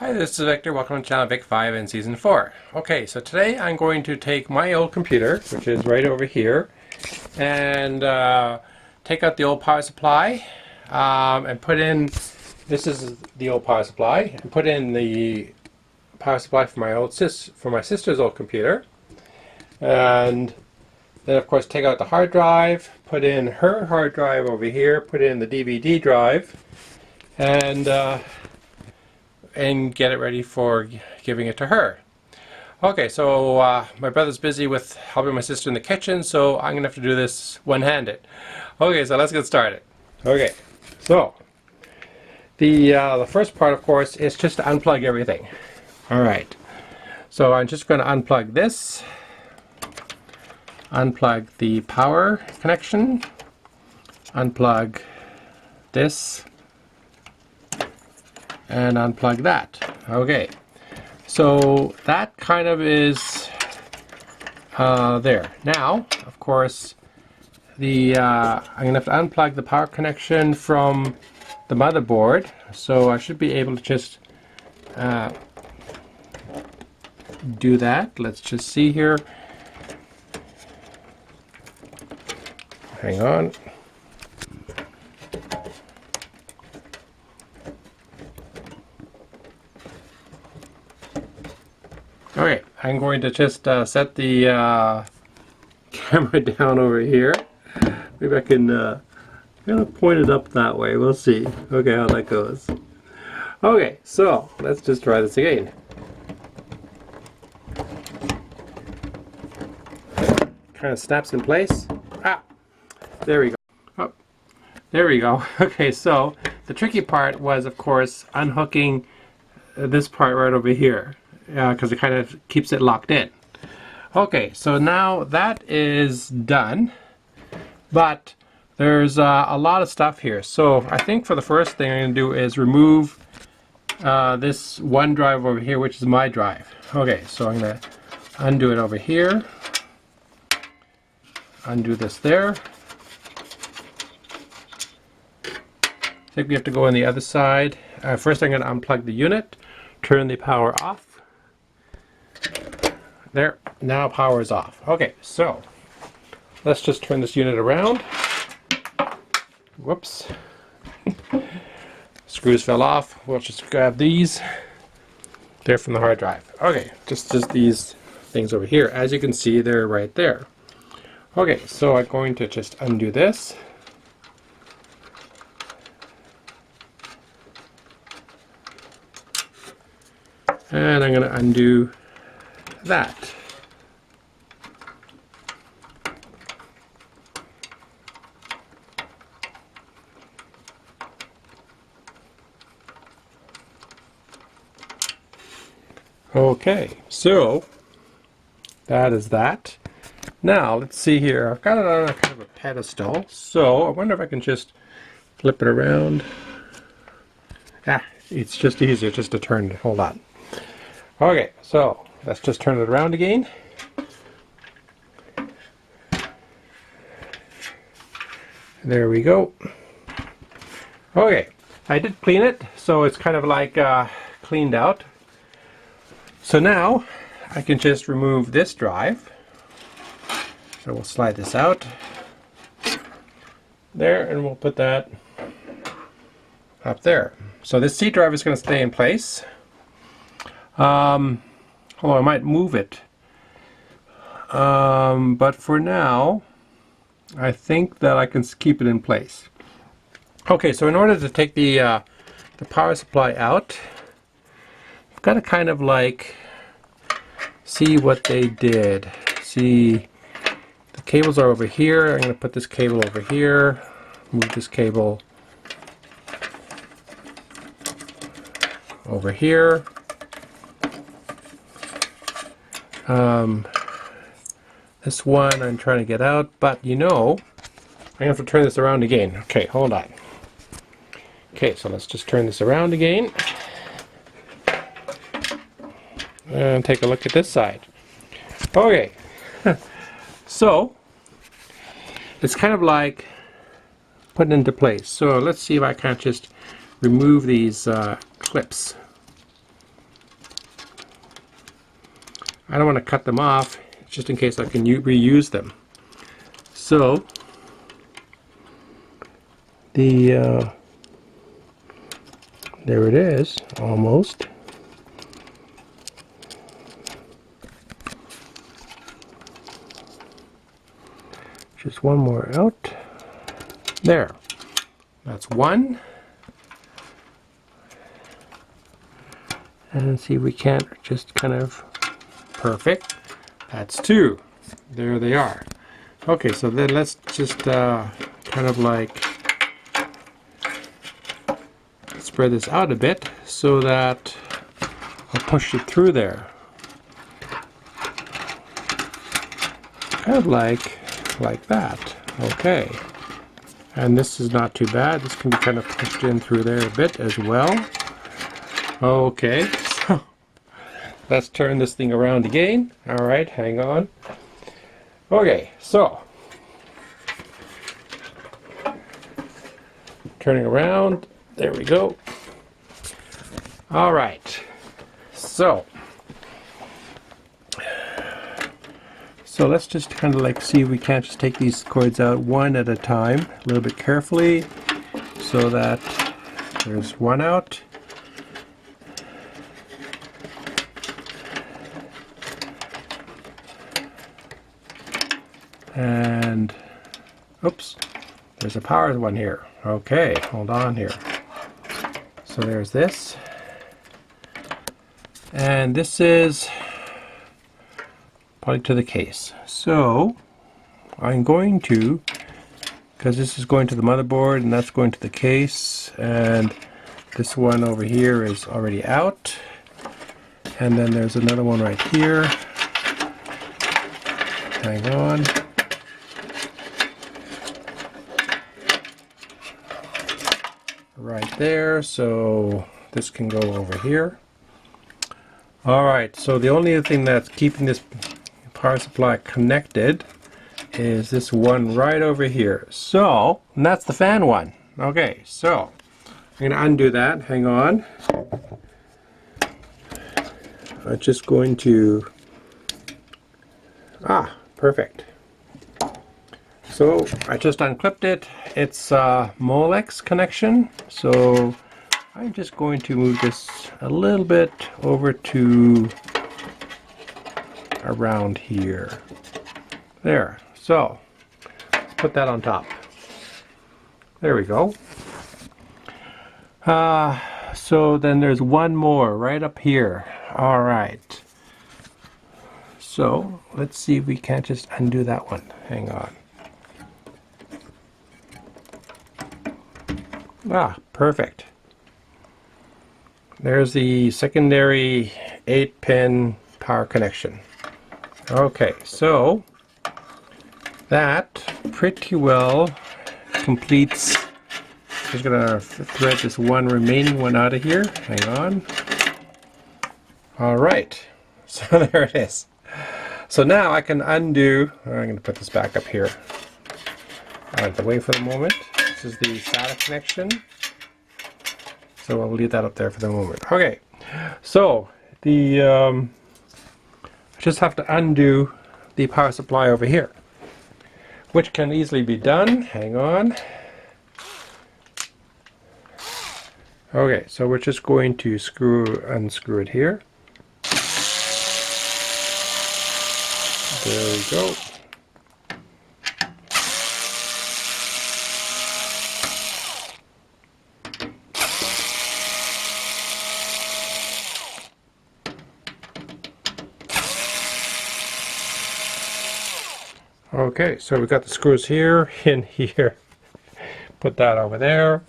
Hi, this is Victor. Welcome to channel Vic5 in Season 4. Okay, so today I'm going to take my old computer, which is right over here, and take out the old power supply and put in, this is the old power supply, and put in the power supply for my sister's old computer. And then of course take out the hard drive, put in her hard drive over here, put in the DVD drive, and get it ready for giving it to her. Okay, so my brother's busy with helping my sister in the kitchen, so I'm gonna have to do this one-handed. Okay, so let's get started. Okay, so the first part, of course, is just to unplug everything. All right, so I'm just going to unplug this, unplug the power connection, unplug this, and unplug that. Okay, so that kind of is there. Now, of course, I'm going to have to unplug the power connection from the motherboard, so I should be able to just do that. Let's just see here. Hang on. Okay, I'm going to just set the camera down over here. Maybe I can kind of point it up that way. We'll see. Okay, how that goes. Okay, so let's just try this again. Kind of snaps in place. Ah, there we go. Oh, there we go. Okay, so the tricky part was, of course, unhooking this part right over here, because it kind of keeps it locked in. Okay, so now that is done, but there's a lot of stuff here. So I think for the first thing I'm going to do is remove this one drive over here, which is my drive. Okay, so I'm going to undo it over here, undo this there. I think we have to go on the other side. First I'm going to unplug the unit, turn the power off. There, now power is off. Okay, so let's just turn this unit around. Whoops. Screws fell off. We'll just grab these. They're from the hard drive. Okay, just these things over here. As you can see, they're right there. Okay, so I'm going to just undo this. And I'm going to undo that. Okay, so that is that. Now let's see here. I've got it on a kind of a pedestal, so I wonder if I can just flip it around. Ah, it's just easier just to turn it. Hold on. Okay, so let's just turn it around again. There we go. Okay, I did clean it, so it's kind of like cleaned out. So now I can just remove this drive. So we'll slide this out there, and we'll put that up there. So this C drive is going to stay in place. Although I might move it. But for now, I think that I can keep it in place. Okay, so in order to take the power supply out, I've got to kind of like see what they did. See, the cables are over here. I'm going to put this cable over here, move this cable over here. This one I'm trying to get out, but you know, I have to turn this around again. Okay, hold on. Okay, so let's just turn this around again. And take a look at this side. Okay, so it's kind of like putting into place. So let's see if I can't just remove these clips. I don't want to cut them off just in case I can reuse them. So the there it is, almost. Just one more out. There. That's one. And see if we can't just kind of perfect. That's two. There they are. Okay, so then let's just kind of like spread this out a bit so that I'll push it through there. Kind of like that. Okay. And this is not too bad. This can be kind of pushed in through there a bit as well. Okay, so let's turn this thing around again. Alright, hang on. Okay, so turning around. There we go. Alright, so let's just kind of like see if we can't just take these cords out one at a time, a little bit carefully, so that there's one out. And oops, there's a power one here. Okay, hold on here. So there's this, and this is probably to the case. So I'm going to, because this is going to the motherboard and that's going to the case, and this one over here is already out, and then there's another one right here. Hang on. Right there, so this can go over here. Alright, so the only thing that's keeping this power supply connected is this one right over here. So, and that's the fan one. Okay, so I'm going to undo that. Hang on. I'm just going to... perfect. So I just unclipped it. It's a Molex connection. So I'm just going to move this a little bit over to around here. There. So put that on top. There we go. So then there's one more right up here. All right. So let's see if we can't just undo that one. Hang on. Perfect. There's the secondary 8-pin power connection. Okay, so that pretty well completes. Just gonna thread this one remaining one out of here. Hang on. All right, so there it is. So now I can undo. I'm going to put this back up here out of the way for the moment. This is the SATA connection. So I'll leave that up there for the moment. Okay, so the I just have to undo the power supply over here, which can easily be done. Hang on. Okay, so we're just going to unscrew it here. There we go. Okay, so we've got the screws here, in here. Put that over there.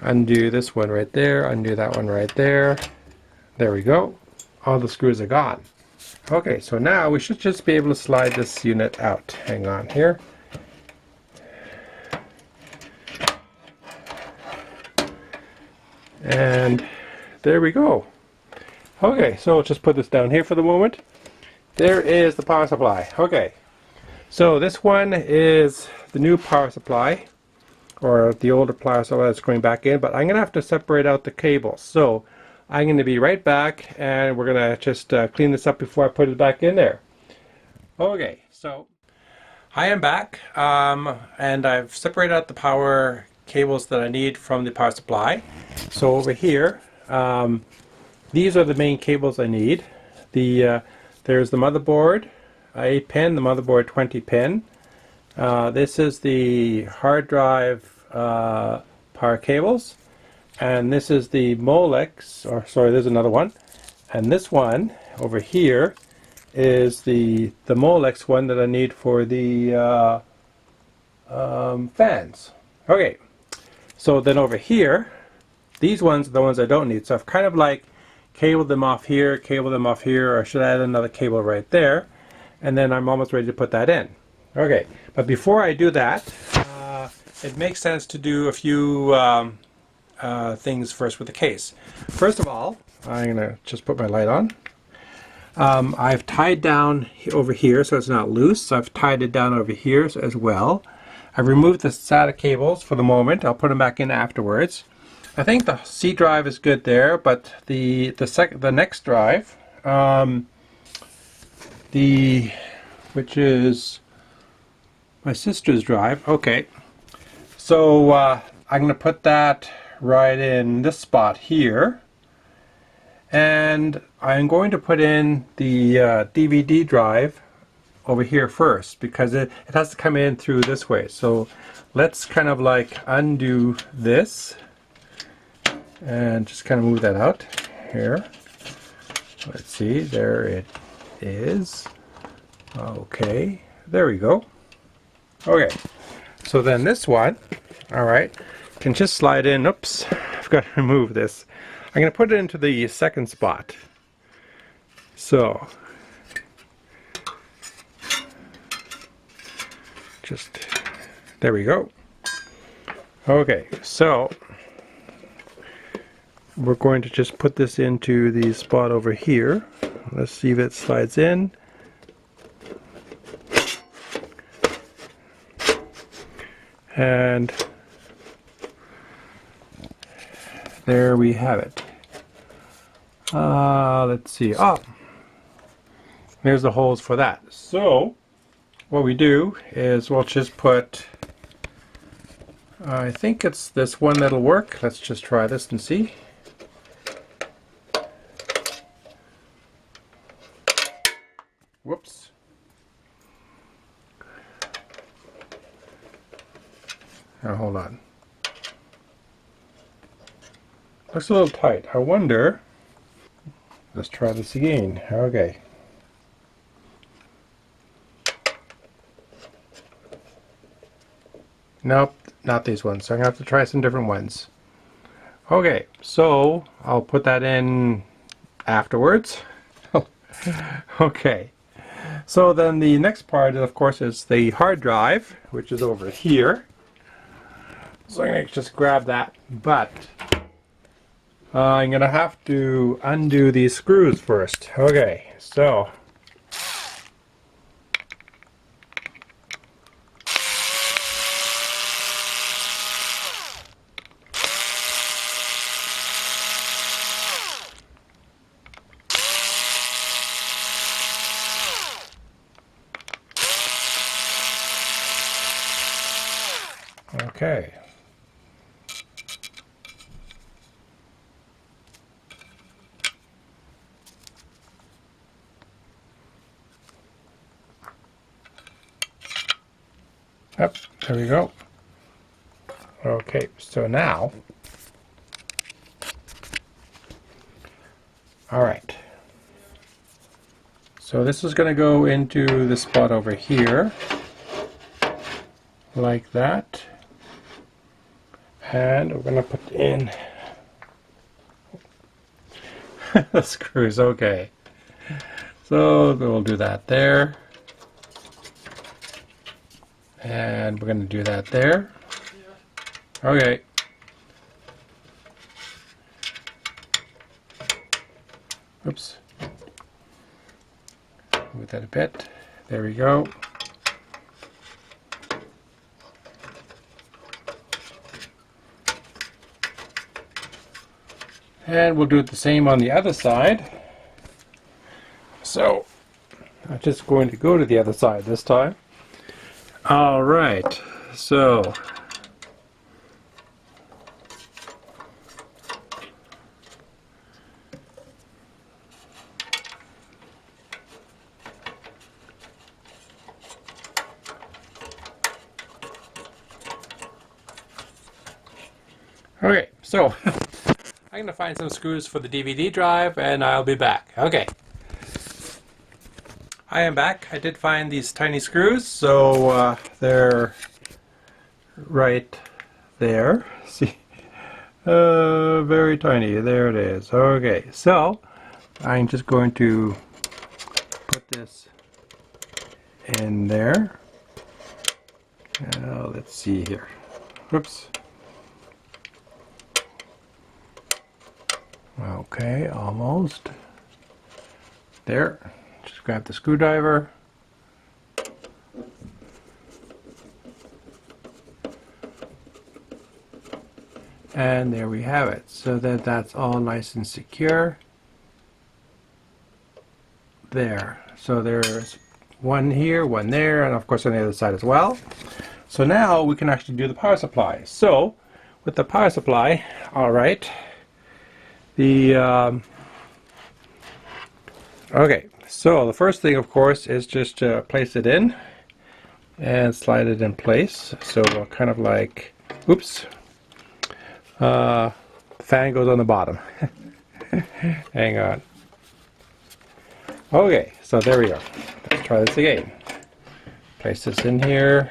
Undo this one right there, undo that one right there. There we go. All the screws are gone. Okay, so now we should just be able to slide this unit out. Hang on here. And there we go. Okay, so we'll just put this down here for the moment. There is the power supply. Okay, so this one is the new power supply, or the older power supply that's going back in, but I'm going to have to separate out the cables. So I'm going to be right back, and we're going to just clean this up before I put it back in there. Okay, so I am back, and I've separated out the power cables that I need from the power supply. So over here, these are the main cables I need. There's the motherboard 8 pin, the motherboard 20 pin. This is the hard drive power cables, and this is the Molex, or sorry, there's another one, and this one over here is the Molex one that I need for the fans. Okay, so then over here, these ones are the ones I don't need. So I've kind of like cabled them off here, or should I add another cable right there? And then I'm almost ready to put that in. Okay, but before I do that, it makes sense to do a few things first with the case. First of all, I'm going to just put my light on. I've tied down over here so it's not loose, so I've tied it down over here as well. I've removed the SATA cables for the moment. I'll put them back in afterwards. I think the C drive is good there, but the next drive, which is my sister's drive. Okay, so I'm going to put that right in this spot here, and I'm going to put in the DVD drive over here first, because it has to come in through this way. So let's kind of like undo this and just kind of move that out here. Let's see, there it is. Okay, there we go. Okay, so then this one, all right, can just slide in. Oops, I've got to remove this. I'm going to put it into the second spot. So just, there we go. Okay, so we're going to just put this into the spot over here. Let's see if it slides in. And there we have it. Let's see. Oh, there's the holes for that. So what we do is we'll just put, I think it's this one that'll work. Let's just try this and see. Whoops. Now hold on. Looks a little tight. I wonder. Let's try this again. Okay. Nope, not these ones. So I'm going to have to try some different ones. Okay, so I'll put that in afterwards. Okay. So then the next part, of course, is the hard drive, which is over here. So I'm going to just grab that, but I'm going to have to undo these screws first. Okay, so okay. Yep, there we go. Okay, so now, all right. So this is going to go into the spot over here, like that. And we're going to put in the screws. Okay. So we'll do that there. And we're going to do that there. Okay. Oops. Move that a bit. There we go. And we'll do the same on the other side. So I'm just going to go to the other side this time. All right, so okay, so I'm going to find some screws for the DVD drive and I'll be back. Okay. I am back. I did find these tiny screws, so they're right there. See? Very tiny. There it is. Okay, so I'm just going to put this in there. Let's see here. Whoops. Okay, almost. There. Just grab the screwdriver. And there we have it. So that that's all nice and secure. There. So there's one here, one there, and of course on the other side as well. So now we can actually do the power supply. So with the power supply, all right, okay, so the first thing of course is just to place it in and slide it in place. So we'll kind of like, oops, the fan goes on the bottom. Hang on. Okay, so there we go. Let's try this again. Place this in here,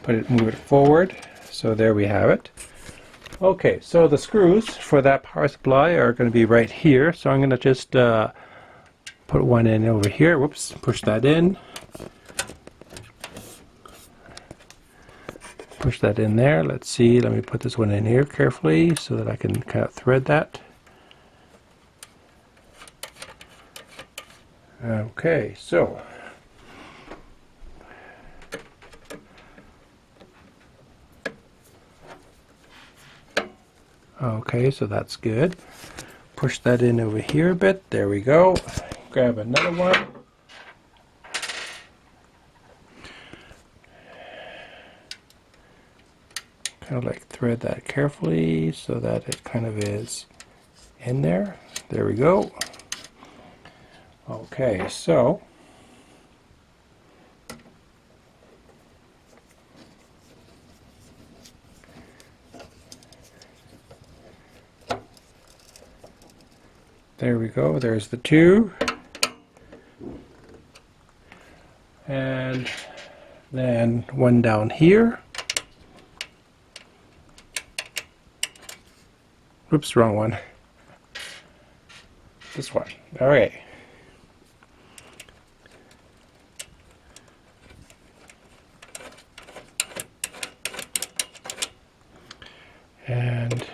move it forward. So there we have it. Okay, so the screws for that power supply are going to be right here. So I'm going to just put one in over here. Whoops, push that in. Push that in there. Let's see, let me put this one in here carefully so that I can kind of thread that. Okay, so okay, so that's good. Push that in over here a bit. There we go. Grab another one. Kind of like thread that carefully so that it kind of is in there. There we go. Okay, so there we go. There's the two. And then one down here. Oops, wrong one. This one. All right. And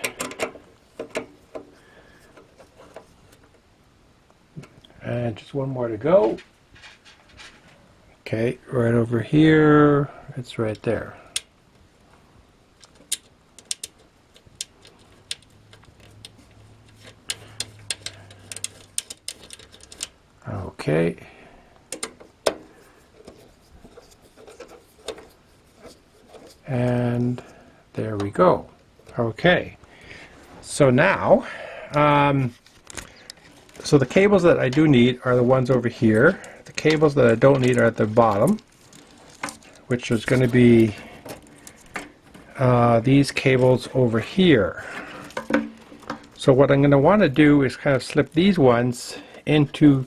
just one more to go. Okay, right over here. It's right there. Okay. And there we go. Okay. So now, so the cables that I do need are the ones over here. The cables that I don't need are at the bottom, which is going to be these cables over here. So what I'm going to want to do is kind of slip these ones into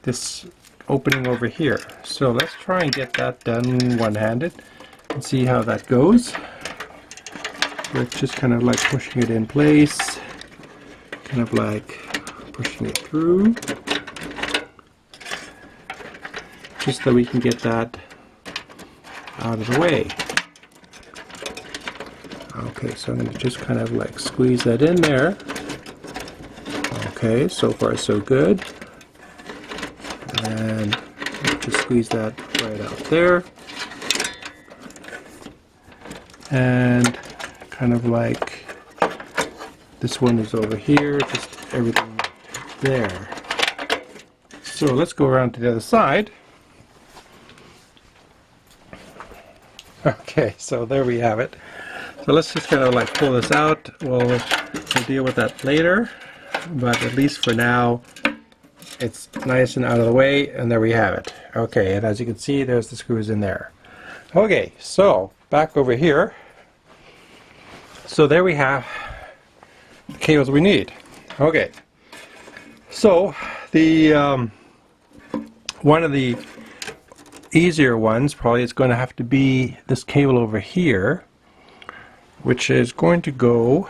this opening over here. So let's try and get that done one-handed and see how that goes. With just kind of like pushing it in place, kind of like pushing it through, just so we can get that out of the way. Okay, so I'm going to just kind of like squeeze that in there. Okay, so far so good. And just squeeze that right out there. And kind of like This one is over here, just everything there. So let's go around to the other side. Okay, so there we have it. So let's just kind of like pull this out. We'll deal with that later, but at least for now it's nice and out of the way, and there we have it. Okay, and as you can see, there's the screws in there. Okay, so back over here. So there we have the cables we need. Okay, so the one of the easier ones probably is going to have to be this cable over here, which is going to go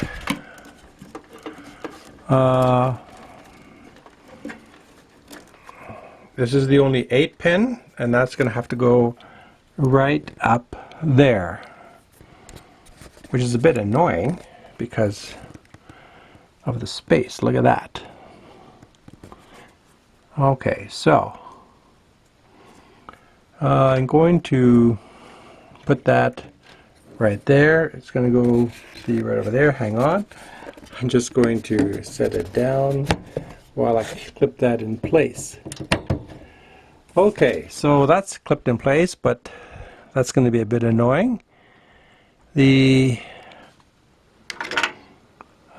this is the only 8-pin, and that's going to have to go right up there, which is a bit annoying because of the space. Look at that. Okay, so I'm going to put that right there. It's going to go, see, right over there. Hang on. I'm just going to set it down while I clip that in place. Okay, so that's clipped in place, but that's going to be a bit annoying. The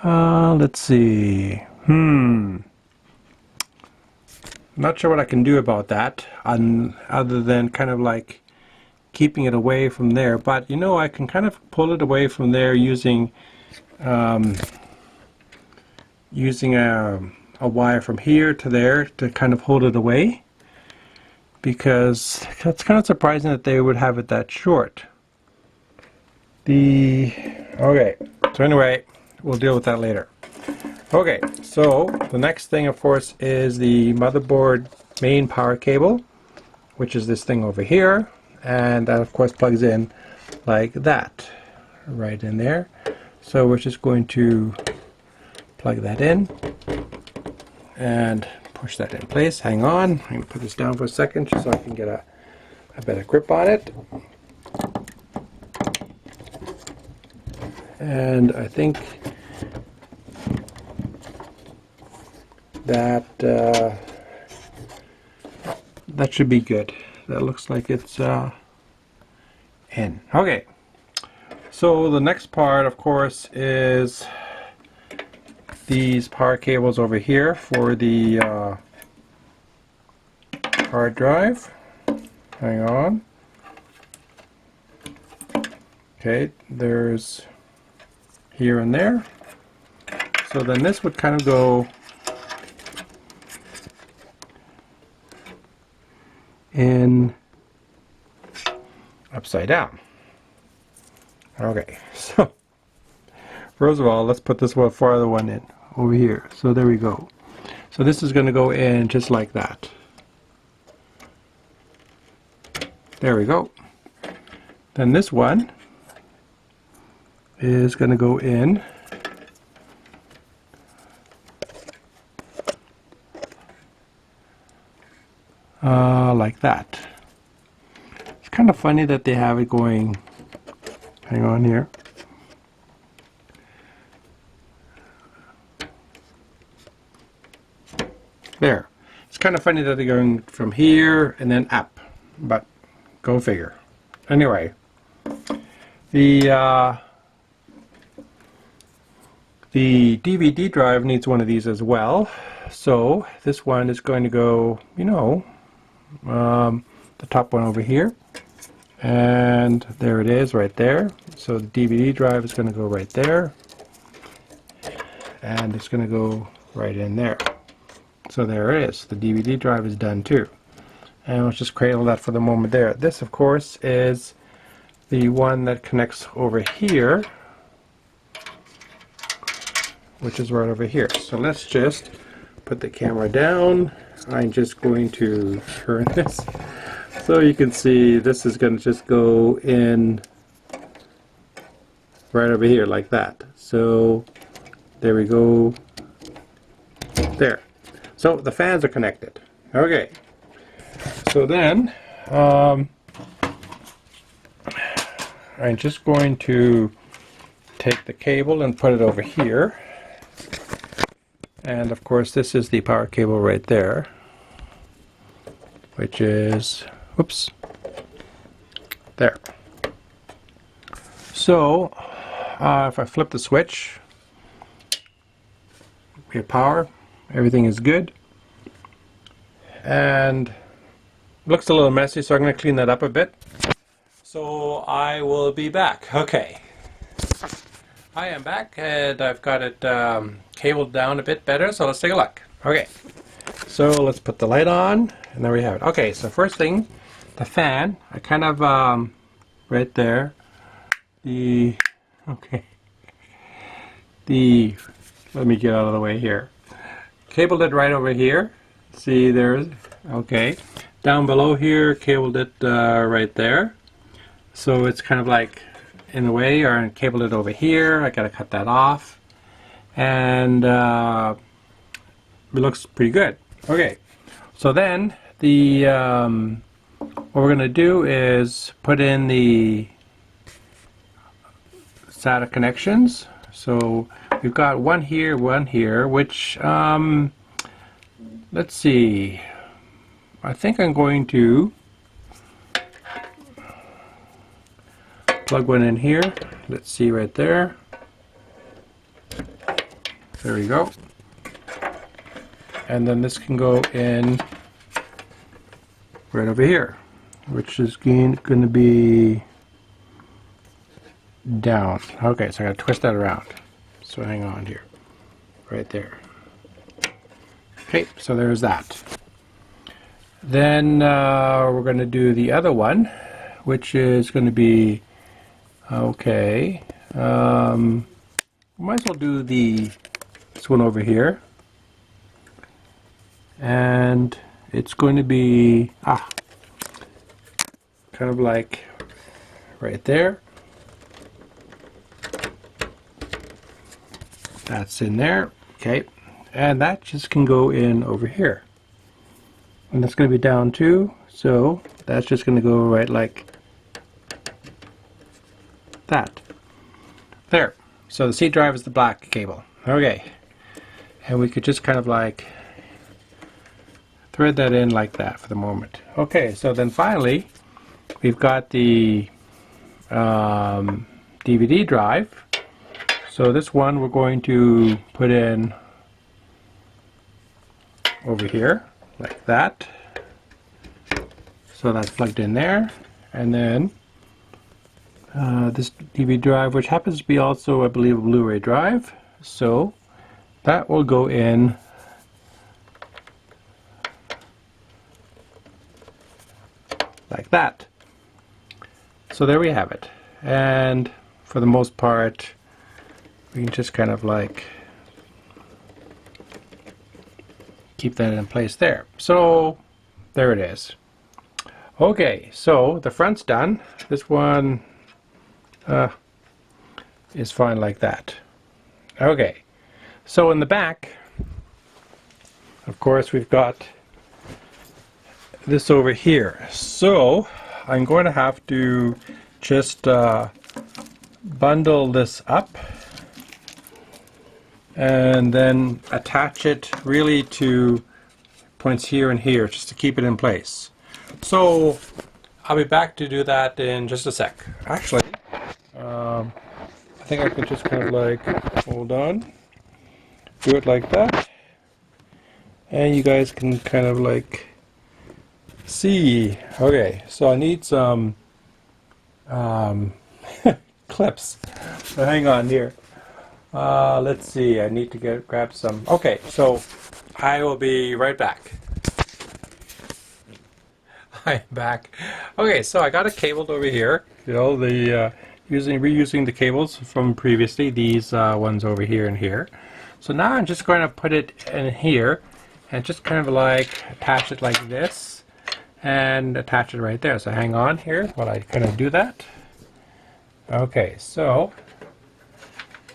let's see. Not sure what I can do about that, other than kind of like keeping it away from there. But you know, I can kind of pull it away from there using using a wire from here to there to kind of hold it away, because it's kind of surprising that they would have it that short. Okay, so anyway, we'll deal with that later. Okay, so the next thing, of course, is the motherboard main power cable, which is this thing over here, and that of course plugs in like that, right in there. So we're just going to plug that in and push that in place. Hang on, I'm going to put this down for a second just so I can get a better grip on it. And I think that that should be good. That looks like it's in. Okay, so the next part, of course, is these power cables over here for the hard drive. Hang on. Okay, there's here and there. So then this would kind of go in upside down. Okay, so first of all, let's put this one farther one in over here. So there we go. So this is going to go in just like that. There we go. Then this one is going to go in like that. It's kind of funny that they have it going, hang on here. There. It's kind of funny that they're going from here and then up, but go figure. Anyway, the DVD drive needs one of these as well. So this one is going to go, you know, the top one over here, and there it is right there. So the DVD drive is going to go right there, and it's going to go right in there. So there it is. The DVD drive is done too. And let's just cradle that for the moment there. This, of course, is the one that connects over here, which is right over here. So let's just put the camera down. I'm just going to turn this so you can see this is going to just go in right over here like that. So there we go. There. So the fans are connected. Okay. So then I'm just going to take the cable and put it over here. And of course this is the power cable right there, which is, whoops, there. So if I flip the switch, we have power, everything is good, and looks a little messy, so I'm going to clean that up a bit. So I will be back. Okay, I am back, and I've got it cabled down a bit better, so let's take a look. Okay, so let's put the light on, and there we have it. Okay, so first thing, the fan, I kind of, right there, let me get out of the way here. Cabled it right over here. See, there's, okay. Down below here, cabled it right there. So it's kind of like in the way, or cabled it over here. I gotta cut that off. And it looks pretty good. Okay, so then the what we're gonna do is put in the SATA connections. So we've got one here, which let's see, I think I'm going to plug one in here. Let's see, right there. There we go. And then this can go in right over here, which is going to be down. Okay, so I gotta twist that around. So hang on here. Right there. Okay, so there's that. Then we're going to do the other one, which is going to be, okay, might as well do this one over here. And it's going to be, kind of like right there. That's in there, okay. And that just can go in over here. And that's going to be down too, so that's just going to go right like that. There. So the C drive is the black cable. Okay. And we could just kind of like thread that in like that for the moment. Okay, so then finally we've got the DVD drive. So this one we're going to put in over here like that. So that's plugged in there. And then this DVD drive, which happens to be also, I believe, a Blu-ray drive. So that will go in like that. So there we have it. And for the most part, we can just kind of like keep that in place there. So there it is. Okay, so the front's done. This one is fine like that. Okay, so in the back, of course, we've got this over here. So I'm going to have to just bundle this up and then attach it really to points here and here just to keep it in place. So I'll be back to do that in just a sec. Actually, I think I could just kind of like hold on, do it like that, and you guys can kind of like see. Okay, so I need some clips. So hang on here. Let's see, I need to grab some. Okay, so I will be right back. I'm back. Okay, so I got it cabled over here. You know, the reusing the cables from previously, these ones over here and here. So now I'm just going to put it in here and just kind of like attach it like this and attach it right there. So hang on here while I kind of do that. Okay, so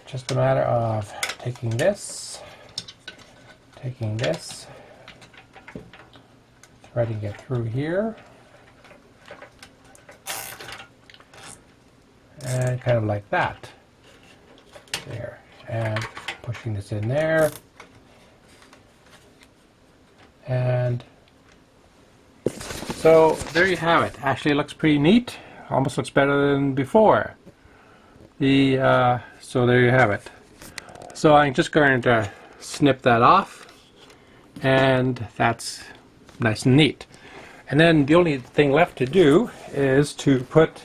just a matter of taking this, threading it through here, and kind of like that. There, and pushing this in there, And so there you have it. Actually, it looks pretty neat. Almost looks better than before. So there you have it. So I'm just going to snip that off, and that's nice and neat. And then the only thing left to do is to put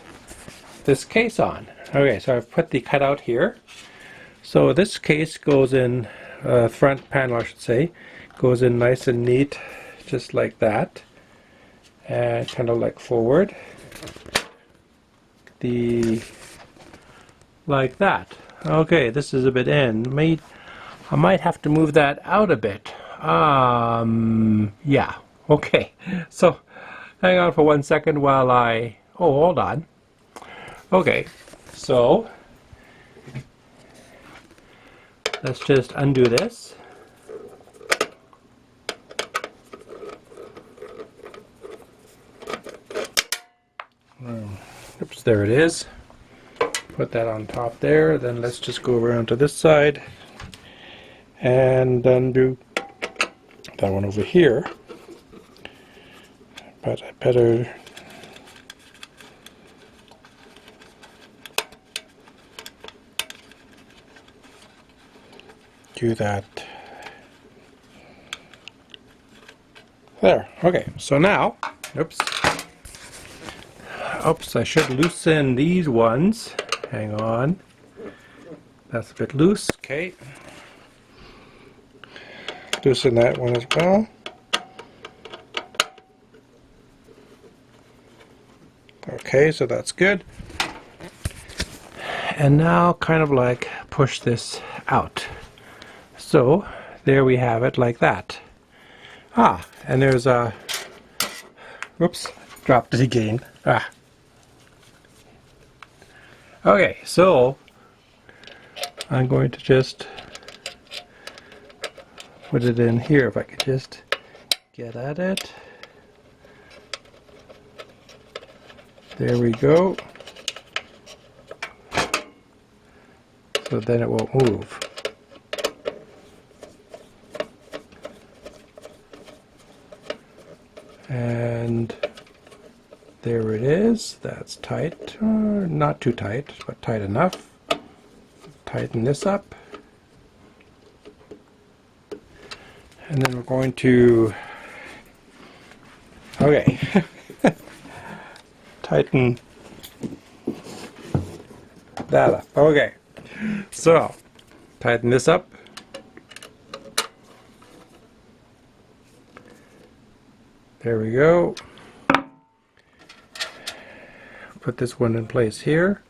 this case on. Okay, so I've put the cutout here. So this case goes in, front panel I should say, goes in nice and neat, just like that. And kind of like forward. Like that. Okay, this is a bit in. I might have to move that out a bit. Yeah. Okay. So, hang on for 1 second while I... Oh, hold on. Okay. So, let's just undo this. Oops, there it is. Put that on top there. Then let's just go around to this side and undo that one over here. But I better do that. There. Okay. So now, oops, I should loosen these ones. Hang on. That's a bit loose. Okay. Loosen that one as well. Okay, so that's good. And now kind of like push this out. So there we have it like that. Ah, and there's a... Oops, dropped it again. Ah. Okay, so I'm going to just put it in here if I could just get at it. There we go. So then it won't move. And there it is. That's tight. Not too tight, but tight enough. Tighten this up. And then we're going to... Okay. Tighten that up. Okay. So, tighten this up. There we go. Put this one in place here.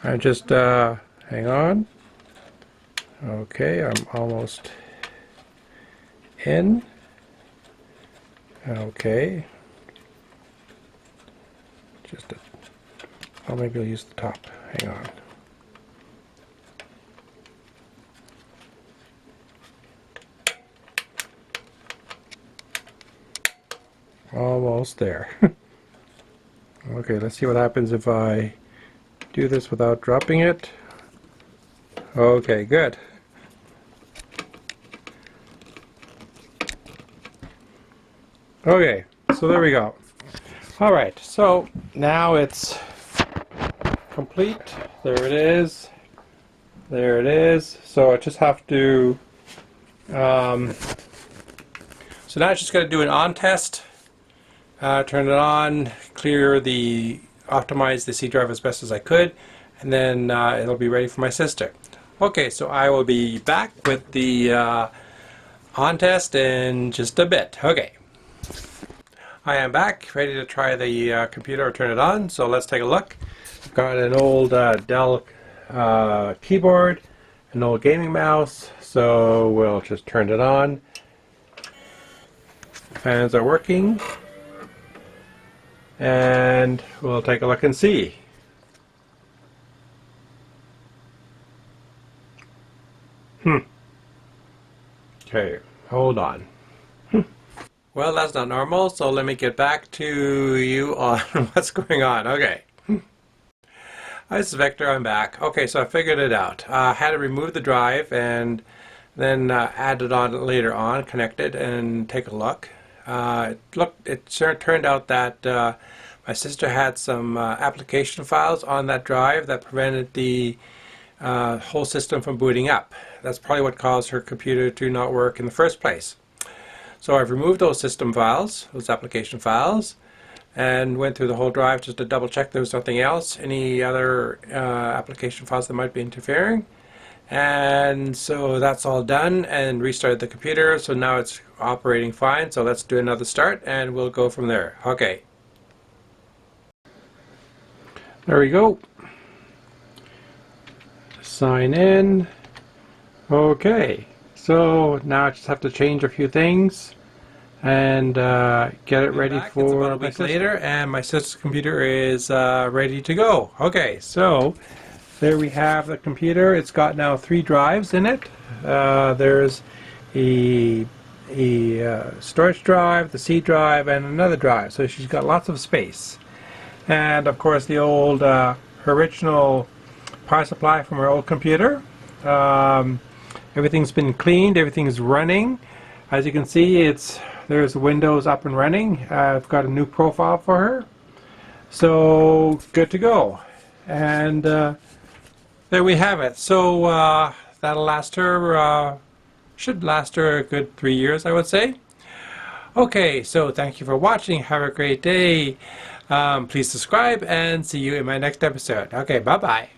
I just, hang on. Okay, I'm almost in. Okay. Just, oh, maybe I'll use the top. Hang on. Almost there. Okay, let's see what happens if I do this without dropping it. Okay, good. Okay, so there we go. Alright, so now it's complete. There it is. There it is. So I just have to... so now I just got to do an on test. Turn it on, optimize the C drive as best as I could, and then it'll be ready for my sister. Okay, so I will be back with the on test in just a bit. Okay. I am back, ready to try the computer or turn it on, so let's take a look. I've got an old Dell keyboard, an old gaming mouse, so we'll just turn it on. Fans are working. And we'll take a look and see. Okay, hold on. Well, that's not normal, so let me get back to you on what's going on. Okay. Hi, this is Viktor, I'm back. Okay, so I figured it out. I had to remove the drive and then add it on later on, connect it, and take a look. It turned out that my sister had some application files on that drive that prevented the whole system from booting up. That's probably what caused her computer to not work in the first place. So I've removed those system files, those application files, and went through the whole drive just to double check there was nothing else, any other application files that might be interfering. And so that's all done, and restarted the computer, so now it's operating fine. So let's do another start and we'll go from there. Okay. There we go. Sign in. Okay, so now I just have to change a few things and get it ready for it's about a week later, and my sister's computer is ready to go. Okay, so there we have the computer. It's got now 3 drives in it. There's a storage drive, the C drive, and another drive. So she's got lots of space. And of course the old, her original power supply from her old computer. Everything's been cleaned, everything's running. As you can see, there's Windows up and running. I've got a new profile for her. So good to go. And there we have it. So that'll last her, should last her a good 3 years, I would say. Okay, so thank you for watching. Have a great day. Please subscribe and see you in my next episode. Okay, bye-bye.